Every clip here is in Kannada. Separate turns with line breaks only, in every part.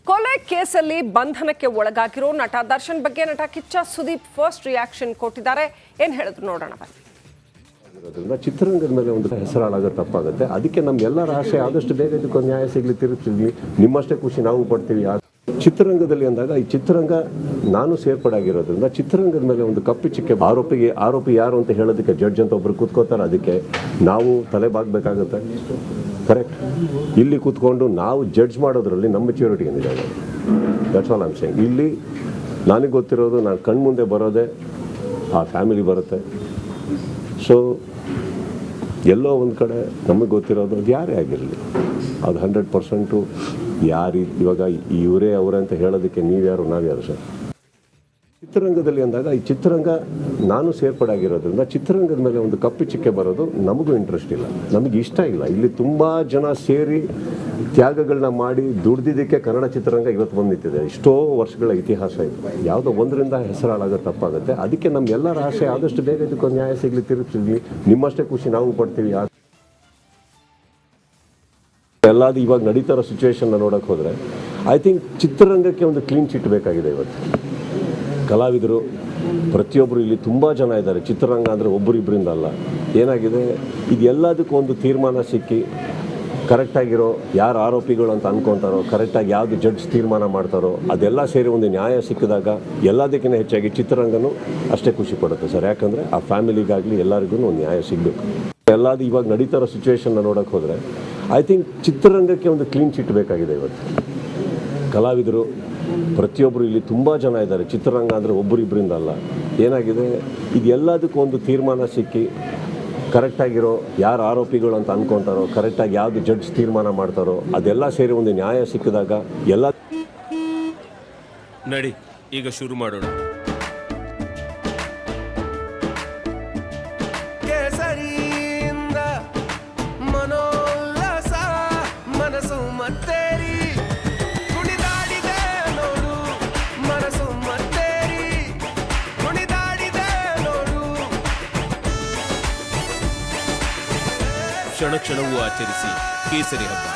ಕೊಲೆ ಕೇಸಲ್ಲಿ ಬಂಧನಕ್ಕೆ ಒಳಗಾಗಿರೋ ನಟ ದರ್ಶನ್ ಬಗ್ಗೆ ನಟ ಕಿಚ್ಚ ಸುದೀಪ್ ಫಸ್ಟ್ ರಿಯಾಕ್ಷನ್ ಕೊಟ್ಟಿದ್ದಾರೆ. ಏನ್ ಹೇಳಿದ್ರು ನೋಡೋಣ ಬನ್ನಿ.
ಚಿತ್ರರಂಗದ ಮೇಲೆ ಒಂದು ಹೆಸರಾಳಾಗ ತಪ್ಪಾಗುತ್ತೆ. ಅದಕ್ಕೆ ನಮ್ಮೆಲ್ಲರ ಆಸೆ ಆದಷ್ಟು ಬೇಗ ಇದಕ್ಕೊಂದು ನ್ಯಾಯ ಸಿಗ್ಲಿ, ತಿರುಗಿಸ್ತೀವಿ. ನಿಮ್ಮಷ್ಟೇ ಖುಷಿ ನಾವು ಪಡ್ತೀವಿ. ಚಿತ್ರರಂಗದಲ್ಲಿ ಅಂದಾಗ ಈ ಚಿತ್ರರಂಗ ನಾನು ಸೇರ್ಪಡಾಗಿರೋದ್ರಿಂದ ಚಿತ್ರರಂಗದ ಮೇಲೆ ಒಂದು ಕಪ್ಪಿ ಚಿಕ್ಕೆ ಆರೋಪಿ ಯಾರು ಅಂತ ಹೇಳೋದಕ್ಕೆ ಜಡ್ಜ್ ಅಂತ ಒಬ್ರು ಕೂತ್ಕೋತಾರೆ. ಅದಕ್ಕೆ ನಾವು ತಲೆ ಬಾಗಬೇಕಾಗುತ್ತೆ. ಕರೆಕ್ಟ್. ಇಲ್ಲಿ ಕೂತ್ಕೊಂಡು ನಾವು ಜಡ್ಜ್ ಮಾಡೋದ್ರಲ್ಲಿ ನಮ್ಮ ಮೆಚ್ಯೂರಿಟಿ ಏನಿದೆ, that's all I am saying. ಇಲ್ಲಿ ನನಗೆ ಗೊತ್ತಿರೋದು, ನಾನು ಕಣ್ಮುಂದೆ ಬರೋದೇ ಆ ಫ್ಯಾಮಿಲಿ ಬರುತ್ತೆ. ಸೊ ಎಲ್ಲೋ ಒಂದು ಕಡೆ ನಮಗೆ ಗೊತ್ತಿರೋದು ಅದು ಯಾರೇ ಆಗಿರಲಿ, ಅದು 100% ಯಾರು ಇವಾಗ ಇವರೇ ಅವರೇ ಅಂತ ಹೇಳೋದಕ್ಕೆ ನೀವ್ಯಾರು ನಾವ್ಯಾರು ಸರ್. ಚಿತ್ರರಂಗದಲ್ಲಿ ಅಂದಾಗ ಈ ಚಿತ್ರರಂಗ ನಾನು ಸೇರ್ಪಡಾಗಿರೋದ್ರಿಂದ ಚಿತ್ರರಂಗದ ಮೇಲೆ ಒಂದು ಕಪ್ಪಿ ಚಿಕ್ಕೆ ಬರೋದು ನಮಗೂ ಇಂಟ್ರೆಸ್ಟ್ ಇಲ್ಲ, ನಮಗೆ ಇಷ್ಟ ಇಲ್ಲ. ಇಲ್ಲಿ ತುಂಬ ಜನ ಸೇರಿ ತ್ಯಾಗಗಳನ್ನ ಮಾಡಿ ದುಡ್ದಿದ್ದಕ್ಕೆ ಕನ್ನಡ ಚಿತ್ರರಂಗ ಇವತ್ತು ಬಂದು ನಿಂತಿದೆ. ಎಷ್ಟೋ ವರ್ಷಗಳ ಇತಿಹಾಸ ಇದೆ. ಯಾವುದೋ ಒಂದರಿಂದ ಹೆಸರಾಳಾಗ ತಪ್ಪಾಗುತ್ತೆ. ಅದಕ್ಕೆ ನಮ್ಮೆಲ್ಲರ ಆಸೆ ಆದಷ್ಟು ಬೇಗ ಇದಕ್ಕೊಂದು ನ್ಯಾಯ ಸಿಗ್ಲಿ, ತಿರುಗಿಸ್ತೀವಿ. ನಿಮ್ಮಷ್ಟೇ ಖುಷಿ ನಾವು ಪಡ್ತೀವಿ. ಎಲ್ಲಾದು ಇವಾಗ ನಡೀತಾರೋ ಸಿಚುವೇಶನ್ನ ನೋಡೋಕೆ ಹೋದರೆ ಐ ಥಿಂಕ್ ಚಿತ್ರರಂಗಕ್ಕೆ ಒಂದು ಕ್ಲೀನ್ ಚಿಟ್ ಬೇಕಾಗಿದೆ. ಇವತ್ತು ಕಲಾವಿದರು ಪ್ರತಿಯೊಬ್ಬರು ಇಲ್ಲಿ ತುಂಬ ಜನ ಇದ್ದಾರೆ. ಚಿತ್ರರಂಗ ಅಂದರೆ ಒಬ್ಬರಿಬ್ಬರಿಂದ ಅಲ್ಲ. ಏನಾಗಿದೆ, ಇದು ಎಲ್ಲದಕ್ಕೂ ಒಂದು ತೀರ್ಮಾನ ಸಿಕ್ಕಿ ಕರೆಕ್ಟಾಗಿರೋ ಯಾರು ಆರೋಪಿಗಳು ಅಂತ ಅಂದ್ಕೊತಾರೋ, ಕರೆಕ್ಟಾಗಿ ಯಾವುದು ಜಡ್ಜ್ ತೀರ್ಮಾನ ಮಾಡ್ತಾರೋ, ಅದೆಲ್ಲ ಸೇರಿ ಒಂದು ನ್ಯಾಯ ಸಿಕ್ಕಿದಾಗ ಎಲ್ಲದಕ್ಕಿಂತ ಹೆಚ್ಚಾಗಿ ಚಿತ್ರರಂಗನೂ ಅಷ್ಟೇ ಖುಷಿ ಪಡುತ್ತೆ ಸರ್. ಯಾಕಂದರೆ ಆ ಫ್ಯಾಮಿಲಿಗಾಗಲಿ ಎಲ್ಲರಿಗೂ ಒಂದು ನ್ಯಾಯ ಸಿಗಬೇಕು. ಎಲ್ಲಾದು ಇವಾಗ ನಡೀತಾರೋ ಸಿಚುವೇಶನ್ನ ನೋಡೋಕೆ ಹೋದರೆ ಐ ಥಿಂಕ್ ಚಿತ್ರರಂಗಕ್ಕೆ ಒಂದು ಕ್ಲೀನ್ ಚಿಟ್ ಬೇಕಾಗಿದೆ. ಇವತ್ತು ಕಲಾವಿದರು ಪ್ರತಿಯೊಬ್ಬರು ಇಲ್ಲಿ ತುಂಬ ಜನ ಇದ್ದಾರೆ. ಚಿತ್ರರಂಗ ಅಂದರೆ ಒಬ್ಬರಿಬ್ಬರಿಂದ ಅಲ್ಲ. ಏನಾಗಿದೆ, ಇದು ಎಲ್ಲದಕ್ಕೂ ಒಂದು ತೀರ್ಮಾನ ಸಿಕ್ಕಿ ಕರೆಕ್ಟಾಗಿರೋ ಯಾರು ಆರೋಪಿಗಳು ಅಂತ ಅಂದ್ಕೊತಾರೋ, ಕರೆಕ್ಟಾಗಿ ಯಾವುದು ಜಡ್ಜ್ ತೀರ್ಮಾನ ಮಾಡ್ತಾರೋ, ಅದೆಲ್ಲ ಸೇರಿ ಒಂದು ನ್ಯಾಯ ಸಿಕ್ಕಿದಾಗ ಎಲ್ಲ
ನಡಿ ಈಗ ಶುರು ಮಾಡೋಣ. ಕ್ಷಣ ಕ್ಷಣವೂ ಆಚರಿಸಿ ಕೇಸರಿ ಹಬ್ಬ.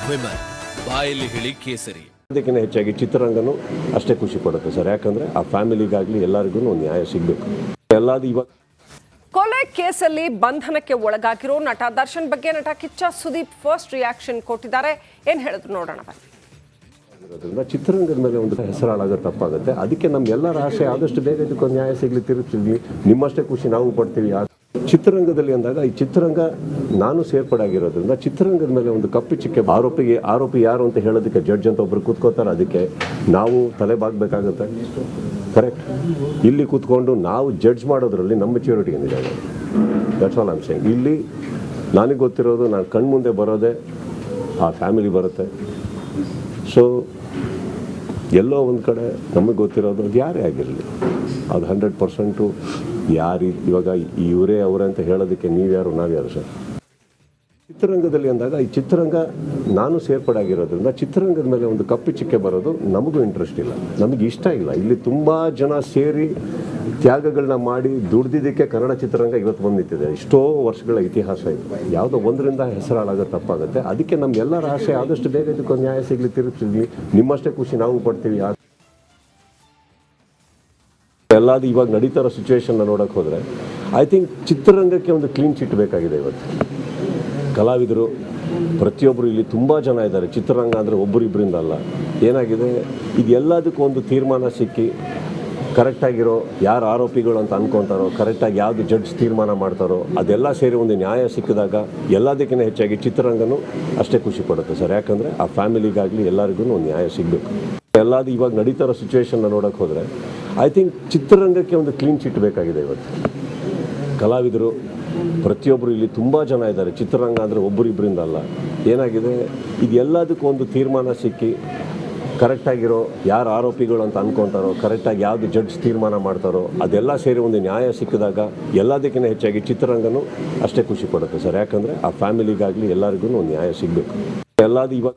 ವಿಮಲ್ ಬಾಯಲ್ಲಿ ಹೇಳಿ ಕೇಸರಿ.
ಅದಕ್ಕಿಂತ ಹೆಚ್ಚಾಗಿ ಚಿತ್ರರಂಗನೂ ಅಷ್ಟೇ ಖುಷಿ ಪಡುತ್ತೆ ಸರ್. ಯಾಕಂದರೆ ಆ ಫ್ಯಾಮಿಲಿಗಾಗಲಿ ಎಲ್ಲರಿಗೂ ಒಂದು ನ್ಯಾಯ ಸಿಗಬೇಕು. ಎಲ್ಲಾದು ಇವಾಗ
ಕೊಲೆ ಕೇಸಲ್ಲಿ ಬಂಧನಕ್ಕೆ ಒಳಗಾಗಿರೋ ನಟ ದರ್ಶನ್ ಬಗ್ಗೆ ನಟ ಕಿಚ್ಚ ಸುದೀಪ್ ಫಸ್ಟ್ ರಿಯಾಕ್ಷನ್ ಕೊಟ್ಟಿದ್ದಾರೆ. ಏನ್ ಹೇಳಿದ್ರು ನೋಡೋಣ ಬನ್ನಿ.
ಚಿತ್ರರಂಗದ ಮೇಲೆ ಒಂದು ಹೆಸರಾಳಾಗ ತಪ್ಪಾಗುತ್ತೆ. ಅದಕ್ಕೆ ನಮ್ಮೆಲ್ಲರ ಆಸೆ ಆದಷ್ಟು ಬೇಗ ಇದಕ್ಕೊಂದು ನ್ಯಾಯ ಸಿಗ್ಲಿ, ತಿರುಗಿಸ್ತೀವಿ. ನಿಮ್ಮಷ್ಟೇ ಖುಷಿ ನಾವು ಪಡ್ತೀವಿ. ಚಿತ್ರರಂಗದಲ್ಲಿ ಅಂದಾಗ ಈ ಚಿತ್ರರಂಗ ನಾನು ಸೇರ್ಪಡಾಗಿರೋದ್ರಿಂದ ಚಿತ್ರರಂಗದ ಮೇಲೆ ಒಂದು ಕಪ್ಪಿ ಚಿಕ್ಕೆ ಆರೋಪಿ ಯಾರು ಅಂತ ಹೇಳೋದಕ್ಕೆ ಜಡ್ಜ್ ಅಂತ ಒಬ್ರು ಕೂತ್ಕೋತಾರೆ. ಅದಕ್ಕೆ ನಾವು ತಲೆ ಬಾಗಬೇಕಾಗುತ್ತೆ. ಕರೆಕ್ಟ್. ಇಲ್ಲಿ ಕೂತ್ಕೊಂಡು ನಾವು ಜಡ್ಜ್ ಮಾಡೋದ್ರಲ್ಲಿ ನಮ್ಮ ಮೆಚ್ಯೂರಿಟಿ ಏನಿದೆ, that's all I am saying. ಇಲ್ಲಿ ನನಗೆ ಗೊತ್ತಿರೋದು, ನಾನು ಕಣ್ಮುಂದೆ ಬರೋದೇ ಆ ಫ್ಯಾಮಿಲಿ ಬರುತ್ತೆ. ಸೊ ಎಲ್ಲೋ ಒಂದು ಕಡೆ ನಮಗೆ ಗೊತ್ತಿರೋದು ಅದು ಯಾರೇ ಆಗಿರಲಿ, ಅದು 100% ಯಾರು ಇವಾಗ ಇವರೇ ಅವರೇ ಅಂತ ಹೇಳೋದಕ್ಕೆ ನೀವ್ಯಾರು ನಾವ್ಯಾರು ಸರ್. ಚಿತ್ರರಂಗದಲ್ಲಿ ಅಂದಾಗ ಈ ಚಿತ್ರರಂಗ ನಾನು ಸೇರ್ಪಡಾಗಿರೋದ್ರಿಂದ ಚಿತ್ರರಂಗದ ಮೇಲೆ ಒಂದು ಕಪ್ಪಿ ಚಿಕ್ಕೆ ಬರೋದು ನಮಗೂ ಇಂಟ್ರೆಸ್ಟ್ ಇಲ್ಲ, ನಮಗೆ ಇಷ್ಟ ಇಲ್ಲ. ಇಲ್ಲಿ ತುಂಬ ಜನ ಸೇರಿ ತ್ಯಾಗಗಳನ್ನ ಮಾಡಿ ದುಡ್ದಿದ್ದಕ್ಕೆ ಕನ್ನಡ ಚಿತ್ರರಂಗ ಇವತ್ತು ಬಂದು ನಿಂತಿದೆ. ಎಷ್ಟೋ ವರ್ಷಗಳ ಇತಿಹಾಸ ಇದೆ. ಯಾವುದೋ ಒಂದರಿಂದ ಹೆಸರಾಳಾಗ ತಪ್ಪಾಗುತ್ತೆ. ಅದಕ್ಕೆ ನಮ್ಮೆಲ್ಲರ ಆಸೆ ಆದಷ್ಟು ಬೇಗ ಇದಕ್ಕೊಂದು ನ್ಯಾಯ ಸಿಗ್ಲಿ, ತಿರುಗಿಸ್ತೀವಿ. ನಿಮ್ಮಷ್ಟೇ ಖುಷಿ ನಾವು ಪಡ್ತೀವಿ. ಎಲ್ಲಾದು ಇವಾಗ ನಡೀತಾರೋ ಸಿಚುವೇಶನ್ನ ನೋಡೋಕೆ ಹೋದರೆ ಐ ಥಿಂಕ್ ಚಿತ್ರರಂಗಕ್ಕೆ ಒಂದು ಕ್ಲೀನ್ ಚಿಟ್ ಬೇಕಾಗಿದೆ. ಇವತ್ತು ಕಲಾವಿದರು ಪ್ರತಿಯೊಬ್ಬರು ಇಲ್ಲಿ ತುಂಬ ಜನ ಇದ್ದಾರೆ. ಚಿತ್ರರಂಗ ಅಂದರೆ ಒಬ್ಬರಿಬ್ಬರಿಂದ ಅಲ್ಲ. ಏನಾಗಿದೆ, ಇದು ಎಲ್ಲದಕ್ಕೂ ಒಂದು ತೀರ್ಮಾನ ಸಿಕ್ಕಿ ಕರೆಕ್ಟಾಗಿರೋ ಯಾರು ಆರೋಪಿಗಳು ಅಂತ ಅಂದ್ಕೊತಾರೋ, ಕರೆಕ್ಟಾಗಿ ಯಾವುದು ಜಡ್ಜ್ ತೀರ್ಮಾನ ಮಾಡ್ತಾರೋ, ಅದೆಲ್ಲ ಸೇರಿ ಒಂದು ನ್ಯಾಯ ಸಿಕ್ಕಿದಾಗ ಎಲ್ಲದಕ್ಕಿಂತ ಹೆಚ್ಚಾಗಿ ಚಿತ್ರರಂಗನೂ ಅಷ್ಟೇ ಖುಷಿ ಪಡುತ್ತೆ ಸರ್. ಯಾಕಂದರೆ ಆ ಫ್ಯಾಮಿಲಿಗಾಗಲಿ ಎಲ್ಲರಿಗೂ ಒಂದು ನ್ಯಾಯ ಸಿಗಬೇಕು. ಎಲ್ಲಾದು ಇವಾಗ ನಡೀತಾರೋ ಸಿಚುವೇಶನ್ನ ನೋಡೋಕೆ ಹೋದರೆ ಐ ಥಿಂಕ್ ಚಿತ್ರರಂಗಕ್ಕೆ ಒಂದು ಕ್ಲೀನ್ ಚಿಟ್ ಬೇಕಾಗಿದೆ. ಇವತ್ತು ಕಲಾವಿದರು ಪ್ರತಿಯೊಬ್ಬರು ಇಲ್ಲಿ ತುಂಬ ಜನ ಇದ್ದಾರೆ. ಚಿತ್ರರಂಗ ಅಂದರೆ ಒಬ್ಬರಿಬ್ಬರಿಂದ ಅಲ್ಲ. ಏನಾಗಿದೆ, ಇದು ಎಲ್ಲದಕ್ಕೂ ಒಂದು ತೀರ್ಮಾನ ಸಿಕ್ಕಿ ಕರೆಕ್ಟಾಗಿರೋ ಯಾರು ಆರೋಪಿಗಳು ಅಂತ ಅಂದ್ಕೊತಾರೋ, ಕರೆಕ್ಟಾಗಿ ಯಾವುದು ಜಡ್ಜ್ ತೀರ್ಮಾನ ಮಾಡ್ತಾರೋ, ಅದೆಲ್ಲ ಸೇರಿ ಒಂದು ನ್ಯಾಯ ಸಿಕ್ಕಿದಾಗ ಎಲ್ಲದಕ್ಕಿಂತ ಹೆಚ್ಚಾಗಿ ಚಿತ್ರರಂಗನೂ ಅಷ್ಟೇ ಖುಷಿ ಪಡುತ್ತೆ ಸರ್. ಯಾಕಂದರೆ ಆ ಫ್ಯಾಮಿಲಿಗಾಗಲಿ ಎಲ್ಲರಿಗೂ ಒಂದು ನ್ಯಾಯ ಸಿಗಬೇಕು. ಎಲ್ಲಾದು ಇವಾಗ